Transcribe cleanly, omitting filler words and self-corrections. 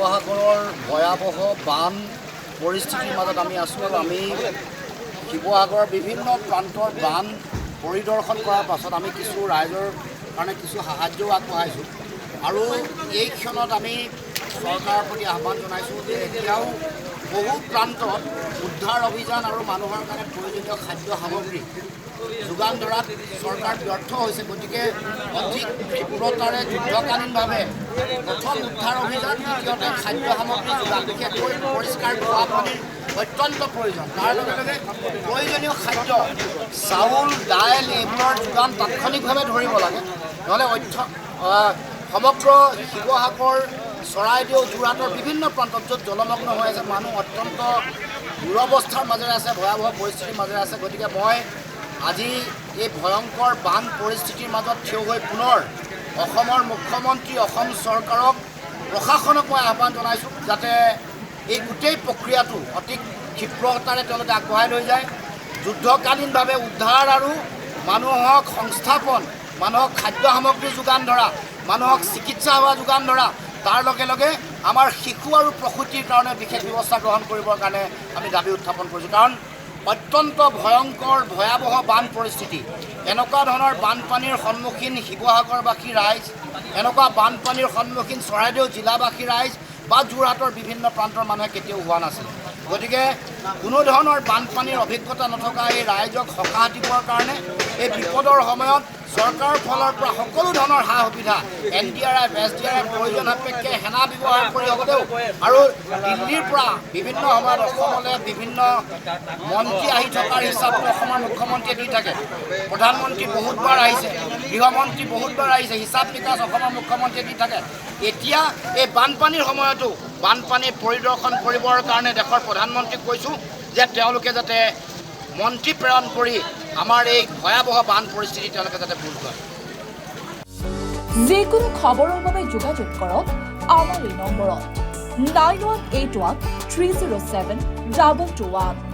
শিৱসাগৰৰ ভয়াৱহ বান পৰিস্থিতিৰ মাজত আমি আছোঁ আৰু আমি শিৱসাগৰৰ বিভিন্ন প্ৰান্তৰ বান পৰিদৰ্শন কৰাৰ পাছত আমি কিছু ৰাইজৰ কাৰণে কিছু সাহায্যও আগবঢ়াইছোঁ আৰু এই ক্ষণত আমি চৰকাৰৰ প্ৰতি আহ্বান জনাইছোঁ যে এতিয়াও বহু প্ৰান্তত উদ্ধাৰ অভিযান আৰু মানুহৰ কাৰণে প্ৰয়োজনীয় খাদ্য সামগ্ৰী যোগান ধৰাত চৰকাৰ ব্যৰ্থ হৈছে। গতিকে অধিক তীব্ৰতাৰে যুদ্ধকালীনভাৱে প্ৰথম উদ্ধাৰ অভিযান, দ্বিতীয়তে খাদ্য সামগ্ৰী যোগান, বিশেষকৈ পৰিষ্কাৰ খোৱা পানীৰ অত্যন্ত প্ৰয়োজন। তাৰ লগে লগে প্ৰয়োজনীয় খাদ্য চাউল, দাইল এইবোৰৰ যোগান তাৎক্ষণিকভাৱে ধৰিব লাগে, নহ'লে সমগ্ৰ শিৱসাগৰ, চৰাইদেউ, যোৰহাটৰ বিভিন্ন প্ৰান্তত য'ত জলমগ্ন হৈ আছে, মানুহ অত্যন্ত দুৰৱস্থাৰ মাজেৰে আছে, ভয়াৱহ পৰিস্থিতিৰ মাজেৰে আছে। গতিকে মই আজি এই ভয়ংকৰ বান পৰিস্থিতিৰ মাজত থিয় হৈ পুনৰ অসমৰ মুখ্যমন্ত্ৰী, অসম চৰকাৰক, প্ৰশাসনক মই আহ্বান জনাইছোঁ যাতে এই গোটেই প্ৰক্ৰিয়াটো অতি ক্ষিপ্ৰতাৰে তেওঁলোকে আগবঢ়াই লৈ যায়। যুদ্ধকালীনভাৱে উদ্ধাৰ আৰু মানুহক সংস্থাপন, মানুহক খাদ্য সামগ্ৰী যোগান ধৰা, মানুহক চিকিৎসা সেৱা যোগান ধৰা, তাৰ লগে লগে আমাৰ শিশু আৰু প্ৰসূতিৰ কাৰণে বিশেষ ব্যৱস্থা গ্ৰহণ কৰিবৰ কাৰণে আমি দাবী উত্থাপন কৰিছোঁ। কাৰণ অত্যন্ত ভয়ংকৰ ভয়াৱহ বান পৰিস্থিতি, এনেকুৱা ধৰণৰ বানপানীৰ সন্মুখীন শিৱসাগৰবাসী ৰাইজ, এনেকুৱা বানপানীৰ সন্মুখীন চৰাইদেউ জিলাবাসী ৰাইজ বা যোৰহাটৰ বিভিন্ন প্ৰান্তৰ মানুহে কেতিয়াও হোৱা নাছিল। গতিকে কোনো ধৰণৰ বানপানীৰ অভিজ্ঞতা নথকা এই ৰাইজক সকাহ দিবৰ কাৰণে এই বিপদৰ সময়ত চৰকাৰৰ ফালৰ পৰা সকলো ধৰণৰ সা সুবিধা NDRF, SDRF প্ৰয়োজন সাপেক্ষে সেনা ব্যৱহাৰ কৰি হ'লেও আৰু দিল্লীৰ পৰা বিভিন্ন সময়ত অসমলৈ বিভিন্ন মন্ত্ৰী আহি থকাৰ হিচাপত অসমৰ মুখ্যমন্ত্ৰীয়ে দি থাকে। প্ৰধানমন্ত্ৰী বহুতবাৰ আহিছে, গৃহমন্ত্ৰী বহুতবাৰ আহিছে, হিচাপ নিকাচ অসমৰ মুখ্যমন্ত্ৰীয়ে দি থাকে। এতিয়া এই বানপানীৰ সময়তো বানপানী পৰিদৰ্শন কৰিবৰ কাৰণে দেশৰ প্ৰধানমন্ত্ৰীক কৈছোঁ যে তেওঁলোকে যাতে মন্ত্ৰী প্ৰেৰণ কৰি আমাৰ এই ভয়াৱহ বান পৰিস্থিতি তেওঁলোকে যাতে ভুল কৰে। যিকোনো খবৰৰ বাবে যোগাযোগ কৰক আমাৰ এই নম্বৰত 9181 307 2221।